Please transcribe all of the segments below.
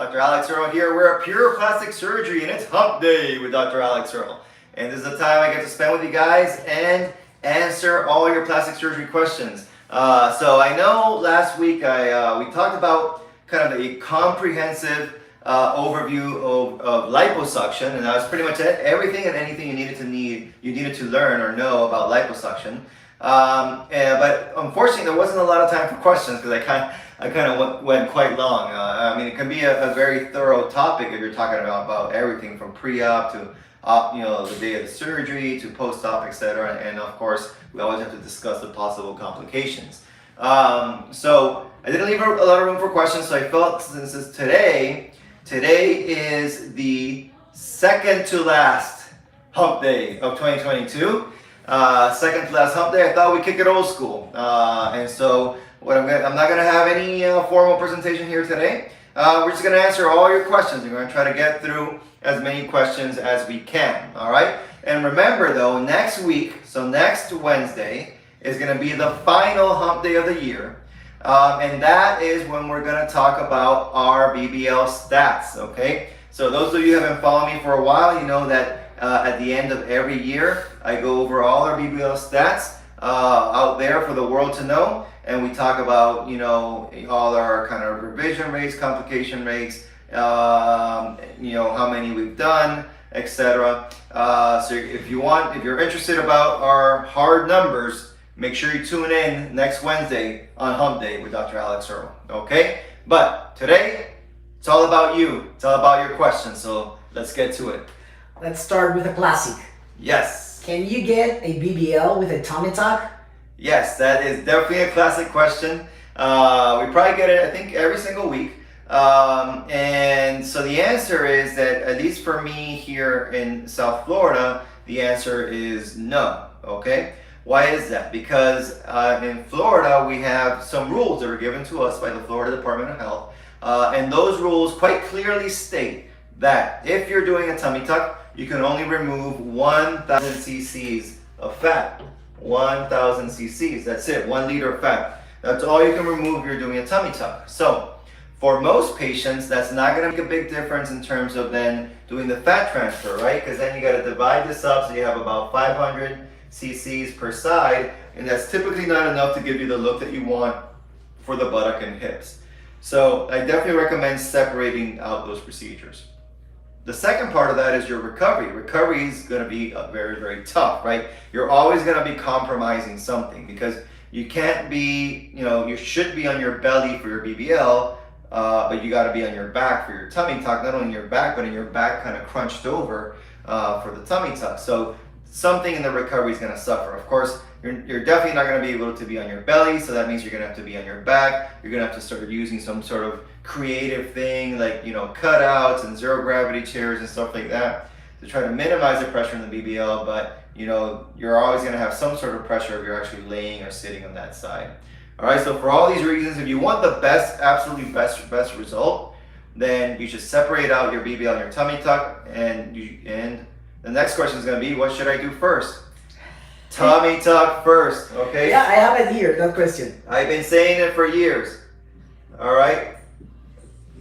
Dr. Alex Earl here. We're at Pure Plastic Surgery and it's Hump Day with Dr. Alex Earl. And this is the time I get to spend with you guys and answer all your plastic surgery questions. So I know last week we talked about kind of a comprehensive overview of liposuction, and that was pretty much it. Everything and anything you needed to learn or know about liposuction. But unfortunately, there wasn't a lot of time for questions because I kind of went quite long. I mean, it can be a very thorough topic if you're talking about everything from pre-op to the day of the surgery to post-op, etc. And of course, we always have to discuss the possible complications. So I didn't leave a lot of room for questions. So I felt since it's today is the second to last hump day of 2022. Second to last hump day, I thought we'd kick it old school. And so I'm not going to have any formal presentation here today. We're just going to answer all your questions. We're going to try to get through as many questions as we can. All right. And remember though, next week, so next Wednesday, is going to be the final hump day of the year. And that is when we're going to talk about our BBL stats. Okay. So those of you who have been following me for a while, you know that at the end of every year, I go over all our BBL stats out there for the world to know. And we talk about, all our kind of revision rates, complication rates, how many we've done, etc. So if you're interested about our hard numbers, make sure you tune in next Wednesday on Hump Day with Dr. Alex Earl. Okay? But today, it's all about you. It's all about your questions. So let's get to it. Let's start with a classic. Yes. Can you get a BBL with a tummy tuck? Yes, that is definitely a classic question. We probably get it, I think, every single week. And so the answer is that, at least for me here in South Florida, the answer is no. Okay? Why is that? Because in Florida, we have some rules that were given to us by the Florida Department of Health. And those rules quite clearly state that if you're doing a tummy tuck, you can only remove 1,000 cc's of fat. 1,000 cc's, that's it, 1 liter of fat. That's all you can remove if you're doing a tummy tuck. So for most patients, that's not going to make a big difference in terms of then doing the fat transfer, right? Because then you got to divide this up so you have about 500 cc's per side, and that's typically not enough to give you the look that you want for the buttock and hips. So I definitely recommend separating out those procedures. The second part of that is your recovery. Recovery is going to be very, very tough, right? You're always going to be compromising something because you can't be, you should be on your belly for your BBL, but you got to be on your back for your tummy tuck, not only in your back, but in your back kind of crunched over for the tummy tuck. So something in the recovery is going to suffer. Of course, you're definitely not going to be able to be on your belly, so that means you're going to have to be on your back. You're going to have to start using some sort of creative thing like, cutouts and zero gravity chairs and stuff like that to try to minimize the pressure in the BBL, but you're always going to have some sort of pressure if you're actually laying or sitting on that side. All right, so for all these reasons, if you want the absolutely best result, then you should separate out your BBL and your tummy tuck, and the next question is going to be, what should I do first? Tummy tuck first, okay? Yeah, I have it here, that question. I've been saying it for years. All right?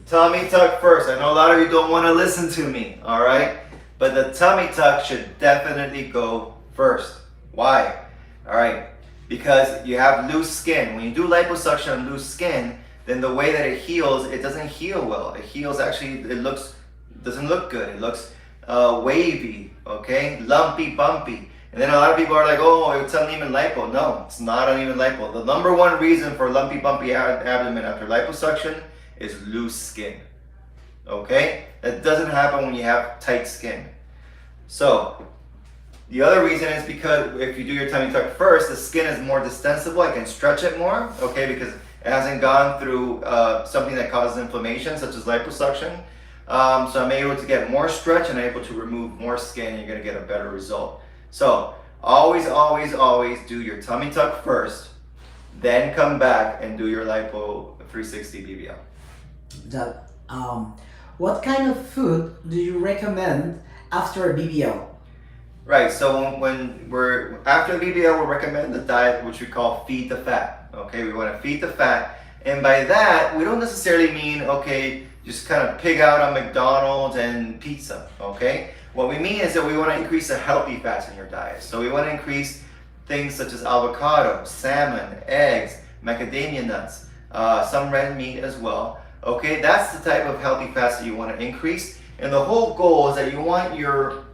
Tummy tuck first. I know a lot of you don't want to listen to me, all right? But the tummy tuck should definitely go first. Why? All right? Because you have loose skin. When you do liposuction on loose skin, then the way that it heals, it doesn't heal well. It heals actually, doesn't look good. It looks wavy, okay? Lumpy, bumpy. And then a lot of people are like, oh, it's uneven lipo. No, it's not uneven lipo. The number one reason for lumpy, bumpy abdomen after liposuction is loose skin. Okay? That doesn't happen when you have tight skin. So, the other reason is because if you do your tummy tuck first, the skin is more distensible. I can stretch it more, okay, because it hasn't gone through something that causes inflammation, such as liposuction. So I'm able to get more stretch and I'm able to remove more skin, and you're going to get a better result. So always do your tummy tuck first, then come back and do your lipo 360 BBL. What kind of food do you recommend after a BBL? Right, so when we're after the BBL, we'll recommend the diet which we call feed the fat. Okay, we want to feed the fat And by that, we don't necessarily mean, okay, just kind of pig out on McDonald's and pizza, okay? What we mean is that we want to increase the healthy fats in your diet. So we want to increase things such as avocado, salmon, eggs, macadamia nuts, some red meat as well. Okay, that's the type of healthy fats that you want to increase. And the whole goal is that you want your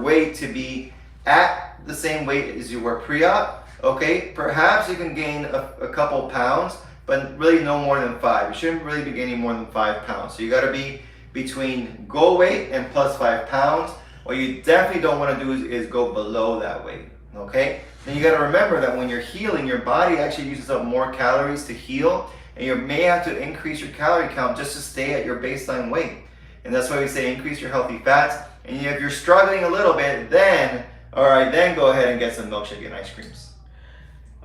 weight to be at the same weight as you were pre-op. Okay, perhaps you can gain a couple pounds, but really no more than 5. You shouldn't really be gaining more than 5 pounds. So you got to be between goal weight and plus 5 pounds. What you definitely don't want to do is go below that weight. Okay, then you got to remember that when you're healing, your body actually uses up more calories to heal, and you may have to increase your calorie count just to stay at your baseline weight. And that's why we say increase your healthy fats. And if you're struggling a little bit, then go ahead and get some milkshake and ice creams.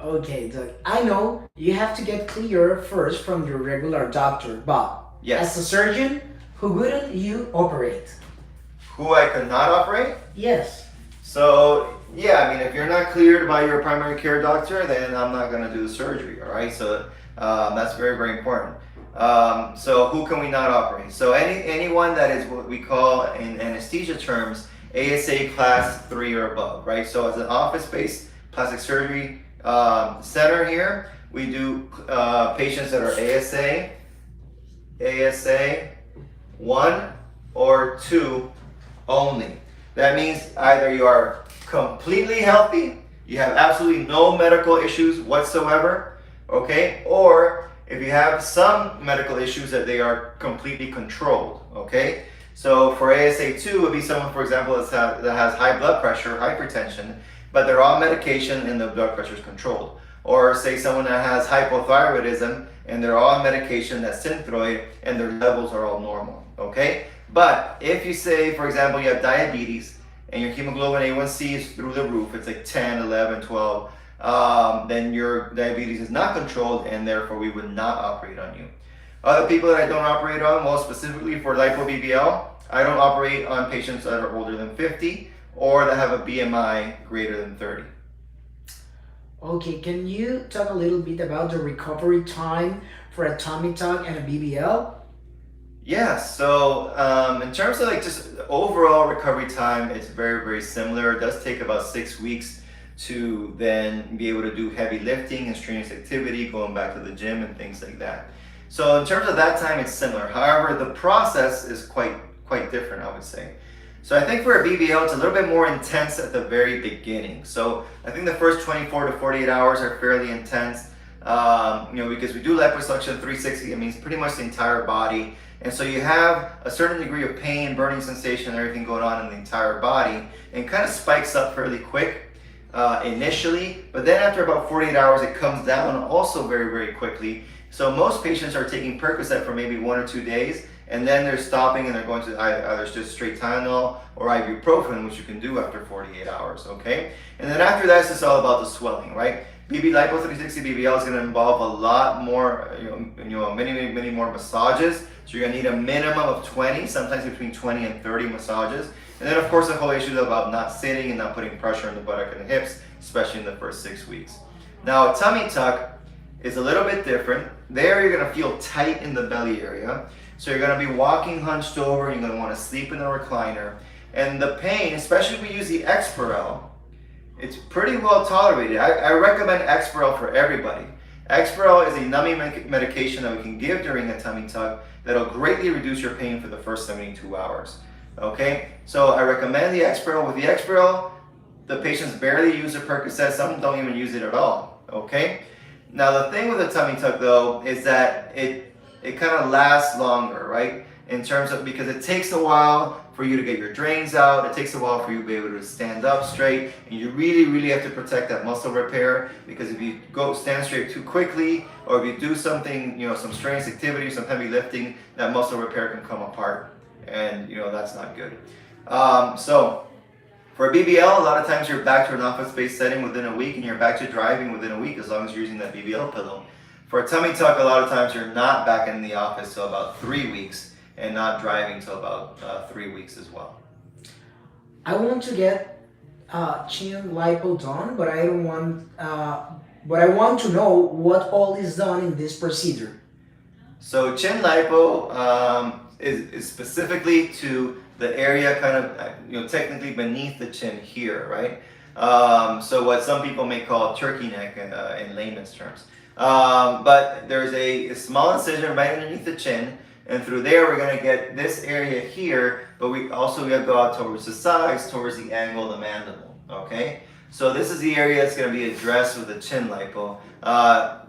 Okay, Doug. I know you have to get clear first from your regular doctor, but Yes. as a surgeon, who wouldn't you operate? Who I could not operate? Yes. So yeah, I mean, if you're not cleared by your primary care doctor, then I'm not going to do the surgery. All right, so that's very, very important. So who can we not operate? So anyone that is what we call in anesthesia terms ASA class 3 or above, right? So as an office-based plastic surgery center here, we do patients that are ASA 1 or 2 only. That means either you are completely healthy, you have absolutely no medical issues whatsoever, okay? Or if you have some medical issues that they are completely controlled, okay? So for ASA2, it would be someone, for example, that has high blood pressure, hypertension, but they're on medication and the blood pressure is controlled. Or say someone that has hypothyroidism and they're on medication that's Synthroid and their levels are all normal, okay? But if you say, for example, you have diabetes and your hemoglobin A1C is through the roof, it's like 10, 11, 12, then your diabetes is not controlled and therefore we would not operate on you. Other people that I don't operate on, well, specifically for lipo-BBL, I don't operate on patients that are older than 50 or that have a BMI greater than 30. Okay, can you talk a little bit about the recovery time for a tummy tuck and a BBL? Yeah, so in terms of like just overall recovery time, it's very, very similar. It does take about 6 weeks to then be able to do heavy lifting and strenuous activity, going back to the gym and things like that. So in terms of that time, it's similar. However, the process is quite different, I would say. So I think for a BBL, it's a little bit more intense at the very beginning. So I think the first 24 to 48 hours are fairly intense, because we do liposuction 360, it means pretty much the entire body. And so you have a certain degree of pain, burning sensation, everything going on in the entire body, and kind of spikes up fairly quick initially, but then after about 48 hours, it comes down also very, very quickly. So most patients are taking Percocet for maybe 1 or 2 days, and then they're stopping and they're going to either just straight Tylenol or ibuprofen, which you can do after 48 hours, okay? And then after that, it's just all about the swelling, right? Lipo 360 BBL is going to involve a lot more, many more massages. So you're going to need a minimum of 20, sometimes between 20 and 30 massages. And then of course the whole issue is about not sitting and not putting pressure on the buttock and the hips, especially in the first 6 weeks. Now a tummy tuck is a little bit different. There you're going to feel tight in the belly area. So you're going to be walking hunched over, you're going to want to sleep in a recliner. And the pain, especially if we use the Exparel, it's pretty well tolerated. I recommend Exparel for everybody. Exparel is a numbing medication that we can give during a tummy tuck that'll greatly reduce your pain for the first 72 hours. Okay, so I recommend the Exparel. With the Exparel, the patients barely use the Percocet. Some don't even use it at all. Okay, now the thing with a tummy tuck though is that it kind of lasts longer, right? In terms of, because it takes a while for you to get your drains out, it takes a while for you to be able to stand up straight, and you really, really have to protect that muscle repair, because if you go stand straight too quickly, or if you do something, some strenuous activity, some heavy lifting, that muscle repair can come apart, and that's not good. So for a BBL, a lot of times you're back to an office-based setting within a week, and you're back to driving within a week as long as you're using that BBL pillow. For a tummy tuck, a lot of times you're not back in the office till about 3 weeks, and not driving till about 3 weeks as well. I want to get chin lipo done, but I don't want But I want to know what all is done in this procedure. So chin lipo is specifically to the area kind of, technically beneath the chin here, right? So what some people may call turkey neck in layman's terms. But there's a small incision right underneath the chin, and through there we're going to get this area here, but we also got to go out towards the sides, towards the angle of the mandible, okay? So this is the area that's going to be addressed with the chin lipo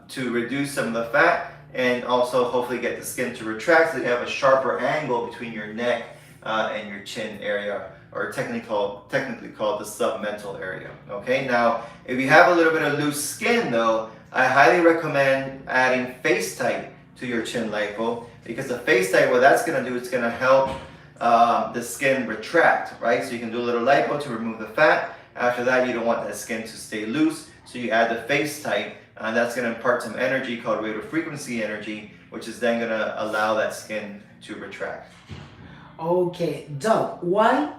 to reduce some of the fat and also hopefully get the skin to retract so you have a sharper angle between your neck and your chin area, or technically called the submental area. Okay, now if you have a little bit of loose skin though, I highly recommend adding face tight to your chin lipo, because the face tight, what that's going to do, it's going to help the skin retract, right? So you can do a little lipo to remove the fat. After that, you don't want that skin to stay loose, so you add the face tight, and that's going to impart some energy called radio frequency energy, which is then going to allow that skin to retract. Okay, Doc, why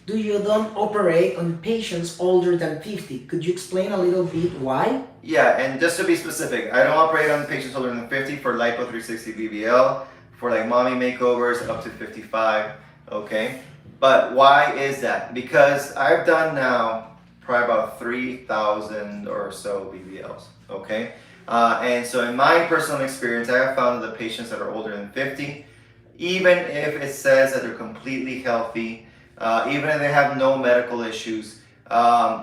do you don't operate on patients older than 50? Could you explain a little bit why? Yeah, and just to be specific, I don't operate on patients older than 50 for lipo 360 BBL, for like mommy makeovers up to 55, okay? But why is that? Because I've done now probably about 3,000 or so BBLs, okay? And so in my personal experience, I have found that the patients that are older than 50, even if it says that they're completely healthy, even if they have no medical issues,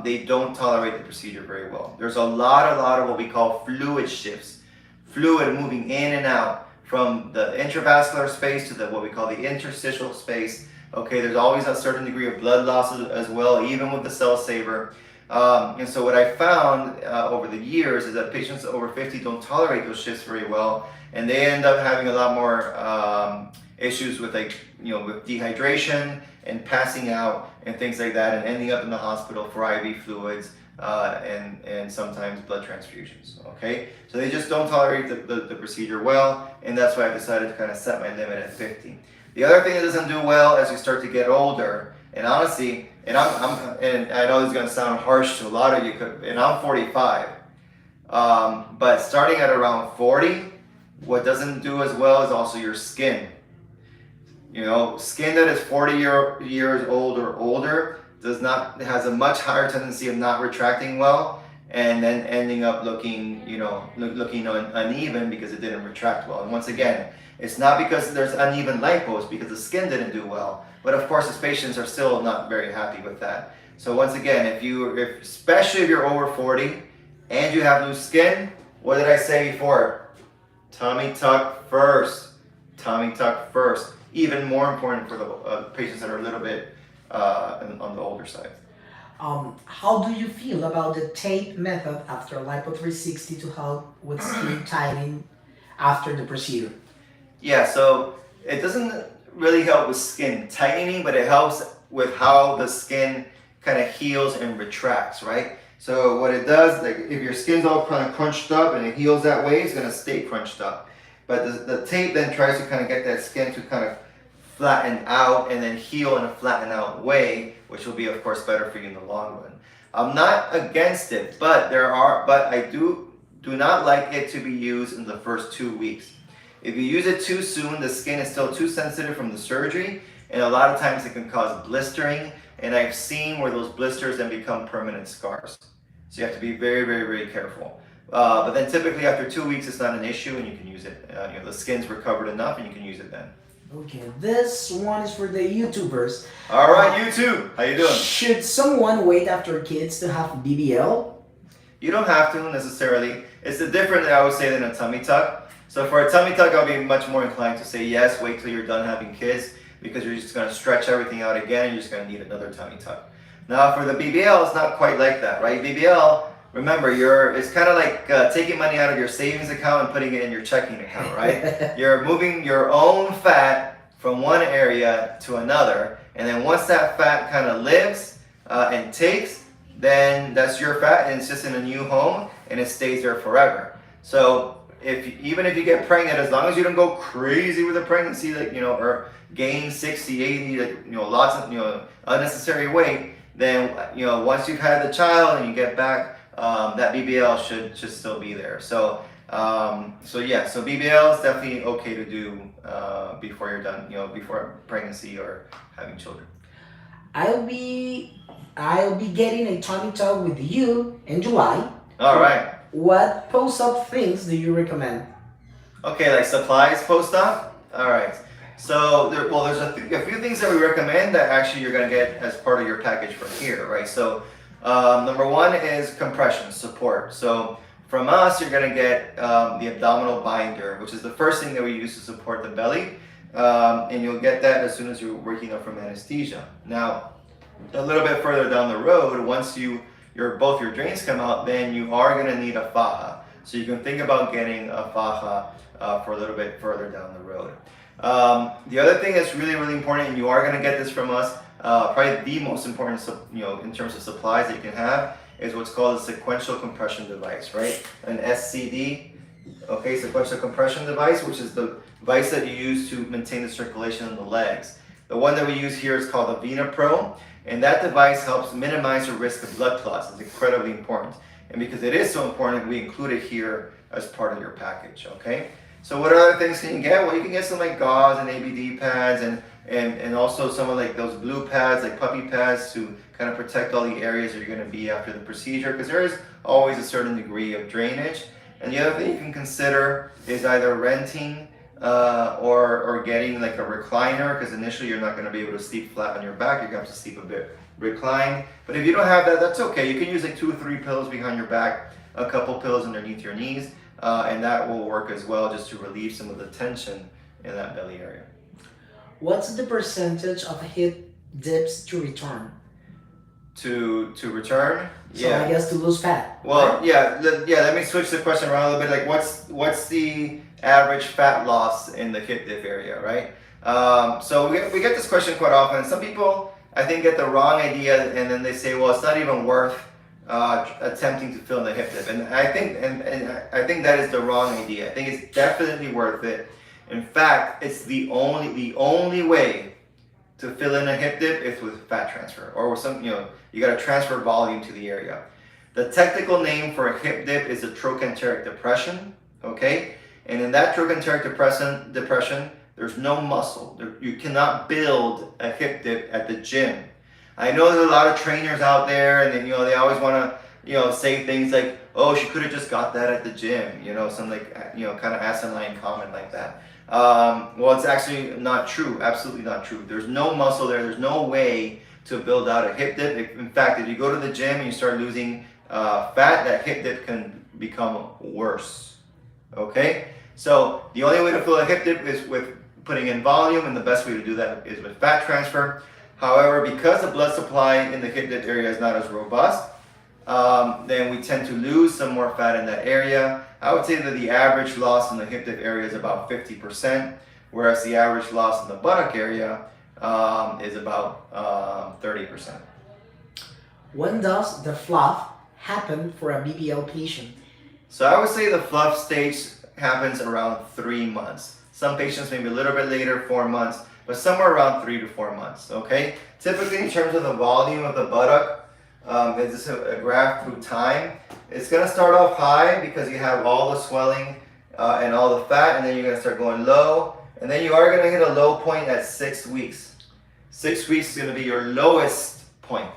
they don't tolerate the procedure very well. There's a lot of what we call fluid shifts, fluid moving in and out from the intravascular space to what we call the interstitial space. Okay, there's always a certain degree of blood loss as well, even with the cell saver. And so what I found over the years is that patients over 50 don't tolerate those shifts very well, and they end up having a lot more issues with with dehydration and passing out and things like that, and ending up in the hospital for IV fluids and sometimes blood transfusions. Okay, so they just don't tolerate the procedure well, and that's why I decided to kind of set my limit at 50. The other thing that doesn't do well as you start to get older, and honestly, and I know this is going to sound harsh to a lot of you, and I'm 45, but starting at around 40, what doesn't do as well is also your skin. Skin that is 40 years old or older has a much higher tendency of not retracting well, and then ending up looking uneven because it didn't retract well. And once again, it's not because there's uneven lipo, it's because the skin didn't do well. But of course, the patients are still not very happy with that. So once again, especially if you're over 40 and you have loose skin, what did I say before? Tummy tuck first. Tummy tuck first. Even more important for the patients that are a little bit on the older side. How do you feel about the tape method after lipo 360 to help with skin tightening after the procedure? Yeah, so it doesn't really help with skin tightening, but it helps with how the skin kind of heals and retracts, right? So what it does, like if your skin's all kind of crunched up and it heals that way, it's going to stay crunched up. But the tape then tries to kind of get that skin to kind of flatten out and then heal in a flatten out way, which will be of course better for you in the long run. I'm not against it, but I do not like it to be used in the first 2 weeks. If you use it too soon, the skin is still too sensitive from the surgery, and a lot of times it can cause blistering, and I've seen where those blisters then become permanent scars. So you have to be very, very, very careful. But then typically after 2 weeks, it's not an issue, and you can use it. The skin's recovered enough, and you can use it then. Okay, this one is for the YouTubers. All right, you too. How you doing? Should someone wait after kids to have BBL? You don't have to necessarily. It's different, I would say, than a tummy tuck. So for a tummy tuck, I'll be much more inclined to say yes, wait till you're done having kids, because you're just going to stretch everything out again, and you're just going to need another tummy tuck. Now for the BBL, it's not quite like that, right? BBL, remember, it's kind of like taking money out of your savings account and putting it in your checking account, right? You're moving your own fat from one area to another, and then once that fat kind of lives and takes, then that's your fat, and it's just in a new home, and it stays there forever. So even if you get pregnant, as long as you don't go crazy with the pregnancy, or gain 60, 80, lots of unnecessary weight, then once you've had the child and you get back that BBL should still be there. So BBL is definitely okay to do before you're done, before pregnancy or having children. I'll be I'll be getting a tummy tuck with you in July. All right. What post-op things do you recommend? Okay, like supplies post-op. All right. So there's a few things that we recommend that actually you're gonna get as part of your package from here, right? So number one is compression support. So from us, you're gonna get the abdominal binder, which is the first thing that we use to support the belly, and you'll get that as soon as you're waking up from anesthesia. Now, a little bit further down the road, once both your drains come out, then you are gonna need a faja. So you can think about getting a faja for a little bit further down the road. The other thing that's really, really important, and you are gonna get this from us, probably the most important, in terms of supplies that you can have, is what's called a sequential compression device, right? An SCD, okay, sequential compression device, which is the device that you use to maintain the circulation in the legs. The one that we use here is called the Vena Pro, and that device helps minimize the risk of blood clots. It's incredibly important. And because it is so important, we include it here as part of your package, okay? So what other things can you get? Well, you can get some like gauze and ABD pads and also some of like those blue pads, like puppy pads, to kind of protect all the areas that you're gonna be after the procedure, because there is always a certain degree of drainage. And the other thing you can consider is either renting or getting like a recliner, because initially you're not going to be able to sleep flat on your back. You're going to have to sleep a bit reclined. But if you don't have that, that's okay. You can use like 2 or 3 pillows behind your back, a couple pillows underneath your knees, and that will work as well, just to relieve some of the tension in that belly area. What's the percentage of hip dips to return? To return? So I guess to lose fat. Well, right? let me switch the question around a little bit. Like, what's the average fat loss in the hip dip area, right? So we get this question quite often. Some people, I think, get the wrong idea, and then they say, well, it's not even worth attempting to fill in the hip dip. And I think that is the wrong idea. I think it's definitely worth it. In fact, it's the only way to fill in a hip dip is with fat transfer, or with some, you got to transfer volume to the area. The technical name for a hip dip is a trochanteric depression, okay? And in that trochanteric depression, there's no muscle. You cannot build a hip dip at the gym. I know there's a lot of trainers out there, and then, they always want to, say things like, oh, she could have just got that at the gym, some like, kind of asinine comment like that. Well, it's actually not true. Absolutely not true. There's no muscle there. There's no way to build out a hip dip. In fact, if you go to the gym and you start losing fat, that hip dip can become worse. Okay? So the only way to fill a hip dip is with putting in volume, and the best way to do that is with fat transfer. However, because the blood supply in the hip dip area is not as robust, then we tend to lose some more fat in that area. I would say that the average loss in the hip dip area is about 50%, whereas the average loss in the buttock area is about 30%. When does the fluff happen for a BBL patient? So I would say the fluff stage happens around 3 months. Some patients maybe a little bit later, 4 months, but somewhere around 3 to 4 months, okay? Typically, in terms of the volume of the buttock, it's just a graph through time. It's gonna start off high because you have all the swelling and all the fat, and then you're gonna start going low, and then you are gonna hit a low point at 6 weeks. 6 weeks is gonna be your lowest point.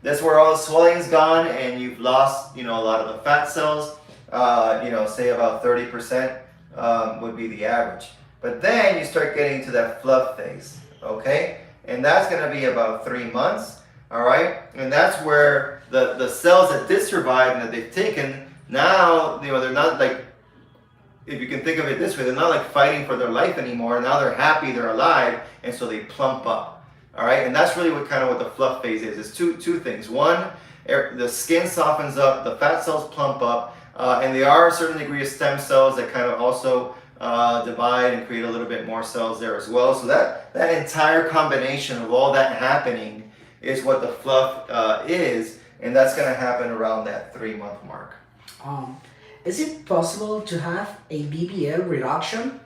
That's where all the swelling's gone and you've lost, a lot of the fat cells. Say about 30% would be the average. But then you start getting to that fluff phase, okay? And that's gonna be about 3 months, all right? And that's where the cells that did survive and that they've taken, now, they're not like, if you can think of it this way, they're not like fighting for their life anymore. Now they're happy, they're alive, and so they plump up, all right? And that's really what the fluff phase is. It's two things. One, the skin softens up, the fat cells plump up, and there are a certain degree of stem cells that kind of also divide and create a little bit more cells there as well. So that entire combination of all that happening is what the fluff is, and that's going to happen around that 3-month mark. Is it possible to have a BBL reduction?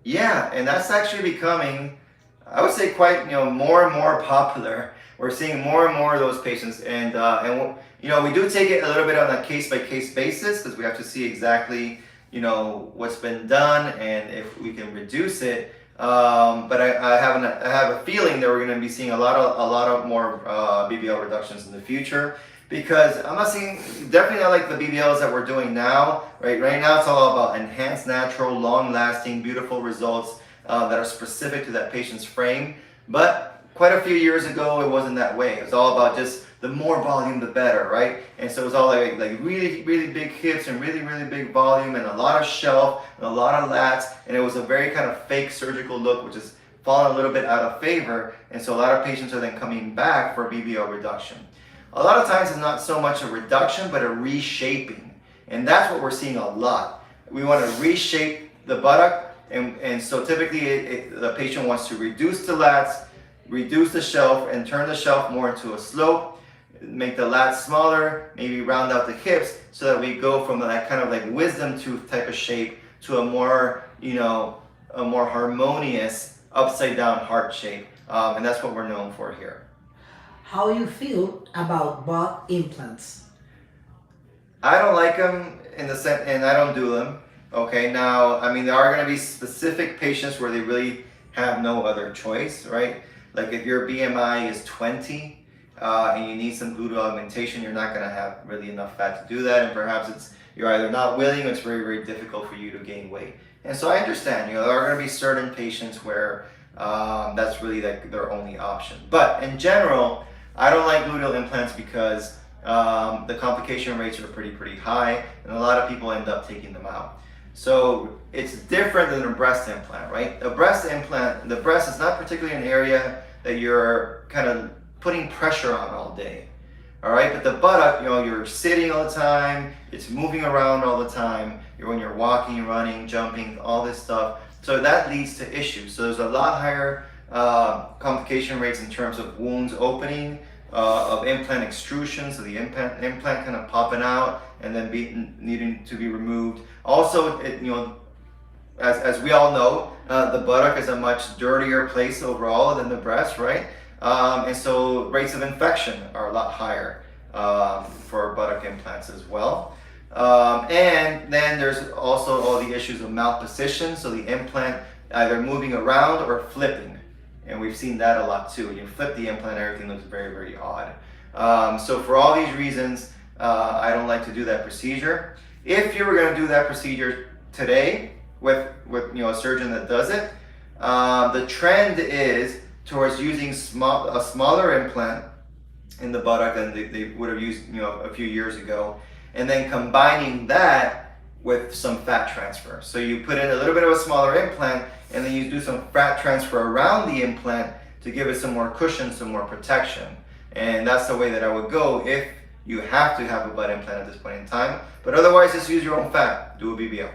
Yeah, and that's actually becoming, I would say, quite more and more popular. We're seeing more and more of those patients, and we do take it a little bit on a case-by-case basis because we have to see exactly what's been done and if we can reduce it. But I have a feeling that we're going to be seeing a lot of more BBL reductions in the future, because I'm not seeing, definitely not like the BBLs that we're doing now. Right now it's all about enhanced, natural, long-lasting, beautiful results that are specific to that patient's frame. But quite a few years ago, it wasn't that way. It was all about just the more volume, the better, right? And so it was all like really, really big hips and really, really big volume and a lot of shelf and a lot of lats. And it was a very kind of fake surgical look, which has fallen a little bit out of favor. And so a lot of patients are then coming back for BBL reduction. A lot of times it's not so much a reduction, but a reshaping. And that's what we're seeing a lot. We want to reshape the buttock. And so typically the patient wants to reduce the lats, reduce the shelf, and turn the shelf more into a slope, make the lats smaller, maybe round out the hips, so that we go from that kind of like wisdom tooth type of shape to a more harmonious upside down heart shape. And that's what we're known for here. How you feel about butt implants? I don't like them in the sense, and I don't do them. Okay, now, I mean, there are going to be specific patients where they really have no other choice, right? Like if your BMI is 20 and you need some gluteal augmentation, you're not going to have really enough fat to do that, and perhaps you're either not willing or it's very, very difficult for you to gain weight. And so I understand, there are going to be certain patients where that's really like their only option. But in general, I don't like gluteal implants because the complication rates are pretty high, and a lot of people end up taking them out. So it's different than a breast implant, right? A breast implant, the breast is not particularly an area that you're kind of putting pressure on all day, all right? But the buttock, you're sitting all the time, it's moving around all the time, when you're walking, running, jumping, all this stuff. So that leads to issues. So there's a lot higher complication rates in terms of wounds opening, of implant extrusion, so the implant kind of popping out and then needing to be removed. Also, as we all know, the buttock is a much dirtier place overall than the breast, right? And so rates of infection are a lot higher for buttock implants as well. And then there's also all the issues of malposition, so the implant either moving around or flipping. And we've seen that a lot too. When you flip the implant, everything looks very, very odd. So for all these reasons, I don't like to do that procedure. If you were going to do that procedure today with a surgeon that does it, the trend is towards using a smaller implant in the buttock than they would have used a few years ago, and then combining that with some fat transfer. So you put in a little bit of a smaller implant, and then you do some fat transfer around the implant to give it some more cushion, some more protection. And that's the way that I would go if you have to have a butt implant at this point in time. But otherwise, just use your own fat. Do a BBL.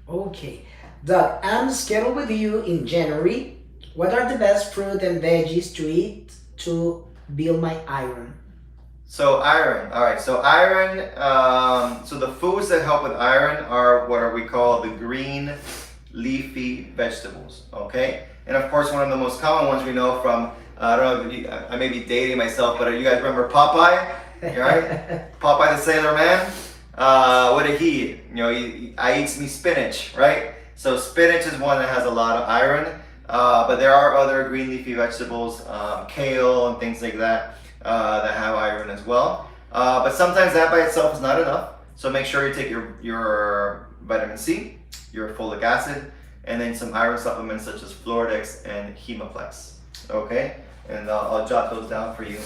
Okay. Doug, I'm scheduled with you in January. What are the best fruit and veggies to eat to build my iron? So iron, all right. So iron, so the foods that help with iron are what we call the green leafy vegetables, okay? And of course, one of the most common ones we know from, I don't know, I may be dating myself, but you guys remember Popeye, right? Popeye the Sailor Man? What did he eat? I eats me spinach, right? So spinach is one that has a lot of iron, but there are other green leafy vegetables, kale and things like that, that have iron as well. But sometimes that by itself is not enough. So make sure you take your vitamin C, your folic acid, and then some iron supplements such as Floradix and Hemaplex. Okay, and I'll jot those down for you.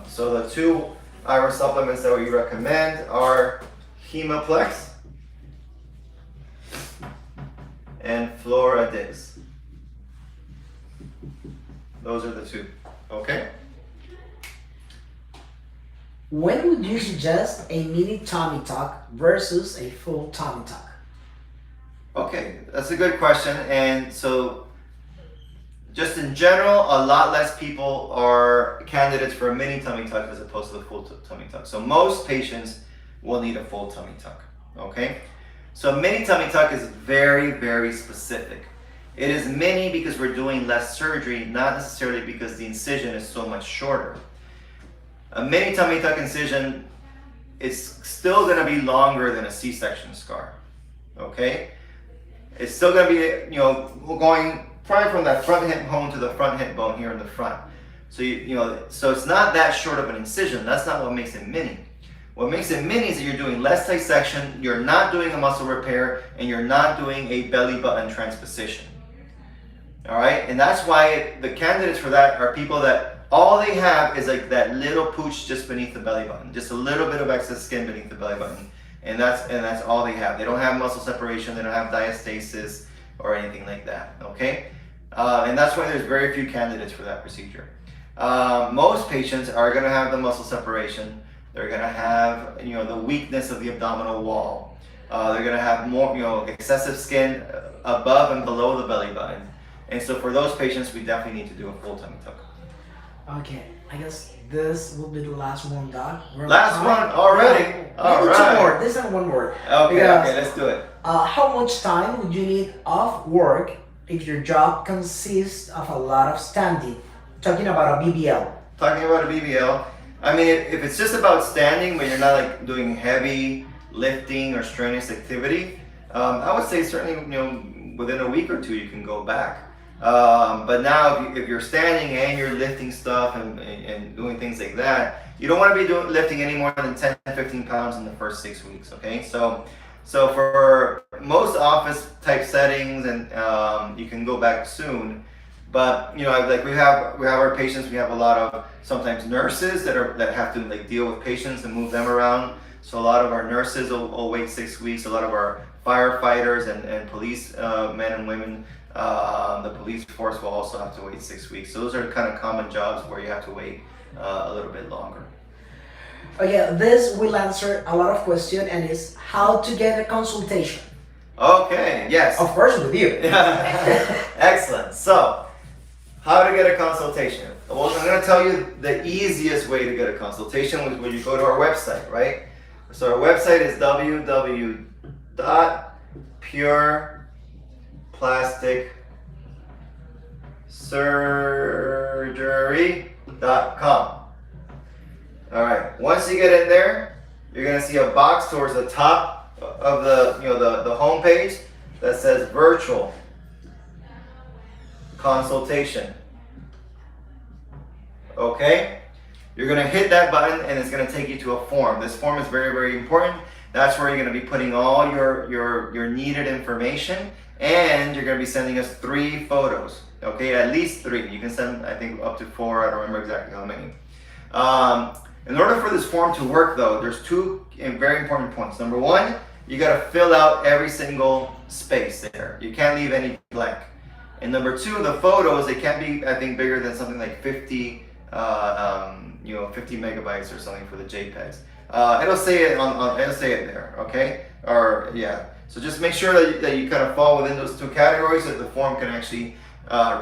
So the two iron supplements that we recommend are Hemaplex and Floradix. Those are the two. Okay. When would you suggest a mini tummy tuck versus a full tummy tuck? Okay, that's a good question. And so just in general, a lot less people are candidates for a mini tummy tuck as opposed to the full tummy tuck. So most patients will need a full tummy tuck, okay? So a mini tummy tuck is very, very specific. It is mini because we're doing less surgery, not necessarily because the incision is so much shorter. A mini tummy tuck incision is still going to be longer than a C-section scar. Okay? It's still going to be, going probably from that front hip bone to the front hip bone here in the front. So so it's not that short of an incision. That's not what makes it mini. What makes it mini is that you're doing less dissection, you're not doing a muscle repair, and you're not doing a belly button transposition. All right, and that's why the candidates for that are people that all they have is like that little pooch just beneath the belly button, just a little bit of excess skin beneath the belly button, and that's all they have. They don't have muscle separation, they don't have diastasis or anything like that. Okay, and that's why there's very few candidates for that procedure. Most patients are going to have the muscle separation. They're going to have the weakness of the abdominal wall. They're going to have more excessive skin above and below the belly button. And so for those patients, we definitely need to do a full tummy tuck. Okay, I guess this will be the last one, Doc. Last one already? No, All maybe right. two more. This and one more. Okay, Because, okay, let's do it. How much time would you need off work if your job consists of a lot of standing? Talking about a BBL. Talking about a BBL, I mean, if it's just about standing, but you're not like doing heavy lifting or strenuous activity, I would say certainly, within a week or two, you can go back. But now, if you're standing and you're lifting stuff and doing things like that, you don't want to be lifting any more than 10, 15 pounds in the first 6 weeks. Okay, so for most office type settings, and you can go back soon. But like we have our patients. We have a lot of sometimes nurses that have to like deal with patients and move them around. So a lot of our nurses will wait 6 weeks. A lot of our firefighters and police men and women, the police force will also have to wait 6 weeks. So those are kind of common jobs where you have to wait a little bit longer. Okay, this will answer a lot of questions, and is how to get a consultation. Okay. Yes. Of course, with you. Excellent. So, how to get a consultation? Well, I'm going to tell you the easiest way to get a consultation is when you go to our website, right? So our website is www.pureplasticsurgery.com. All right. Once you get in there, you're going to see a box towards the top of the home page that says virtual consultation. Okay, you're going to hit that button and it's going to take you to a form. This form is very, very important. That's where you're going to be putting all your needed information, and you're going to be sending us 3 photos. Okay, at least 3. You can send, I think, up to 4. I don't remember exactly how many. In order for this form to work, though, there's 2 very important points. Number 1, you got to fill out every single space there. You can't leave any blank. And number 2, the photos, they can't be, I think, bigger than something like 50 megabytes or something for the JPEGs. It'll say it it'll say it there, okay? Or yeah. So just make sure that you kind of fall within those 2 categories so that the form can actually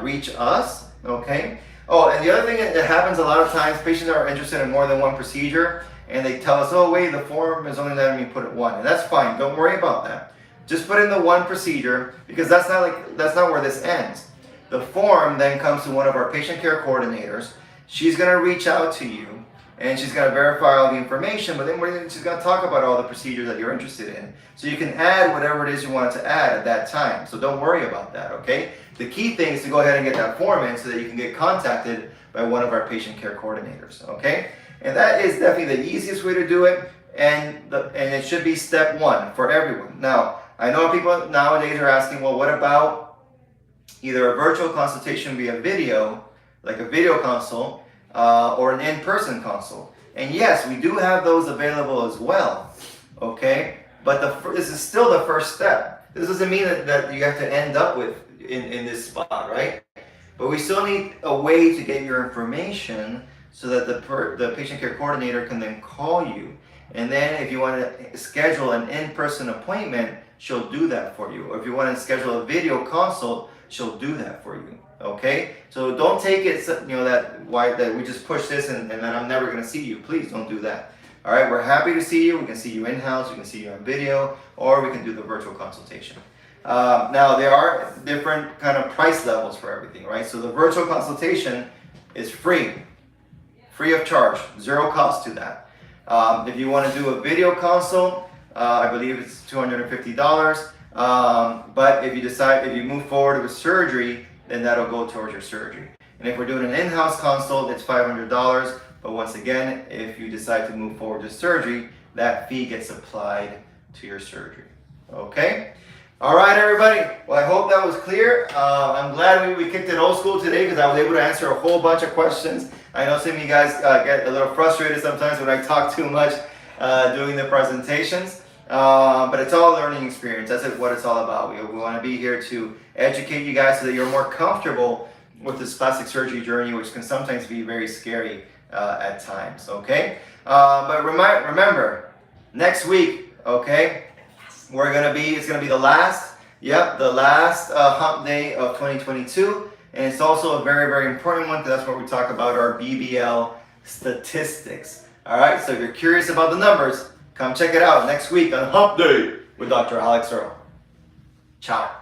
reach us, okay? Oh, and the other thing that happens a lot of times, patients are interested in more than one procedure, and they tell us, oh wait, the form is only letting me put it 1, and that's fine. Don't worry about that. Just put in the 1 procedure, because that's not where this ends. The form then comes to one of our patient care coordinators. She's going to reach out to you, and she's going to verify all the information, but then she's going to talk about all the procedures that you're interested in. So you can add whatever it is you wanted to add at that time. So don't worry about that, okay? The key thing is to go ahead and get that form in so that you can get contacted by one of our patient care coordinators, okay? And that is definitely the easiest way to do it, and it should be step 1 for everyone. Now, I know people nowadays are asking, well, what about either a virtual consultation via video, like a video consult, or an in-person consult? And yes, we do have those available as well, okay? But this is still the first step. This doesn't mean that you have to end up in this spot, right? But we still need a way to get your information so that the patient care coordinator can then call you. And then if you want to schedule an in-person appointment, she'll do that for you. Or if you want to schedule a video consult, she'll do that for you. Okay? So don't take it, that we just push this and then I'm never going to see you. Please don't do that. All right? We're happy to see you. We can see you in-house. We can see you on video, or we can do the virtual consultation. Now there are different kind of price levels for everything, right? So the virtual consultation is free of charge, zero cost to that. If you want to do a video consult, I believe it's $250. But if you move forward with surgery, then that'll go towards your surgery. And if we're doing an in-house consult, it's $500. But once again, if you decide to move forward with surgery, that fee gets applied to your surgery. Okay? All right, everybody. Well, I hope that was clear. I'm glad we kicked it old school today because I was able to answer a whole bunch of questions. I know some of you guys get a little frustrated sometimes when I talk too much doing the presentations. But it's all a learning experience. That's what it's all about. We want to be here to educate you guys so that you're more comfortable with this plastic surgery journey, which can sometimes be very scary at times. Okay? But remember, next week, okay, it's gonna be the last hump day of 2022. And it's also a very, very important one because that's where we talk about our BBL statistics. All right, so if you're curious about the numbers, come check it out next week on Hump Day with Dr. Alex Earl. Ciao.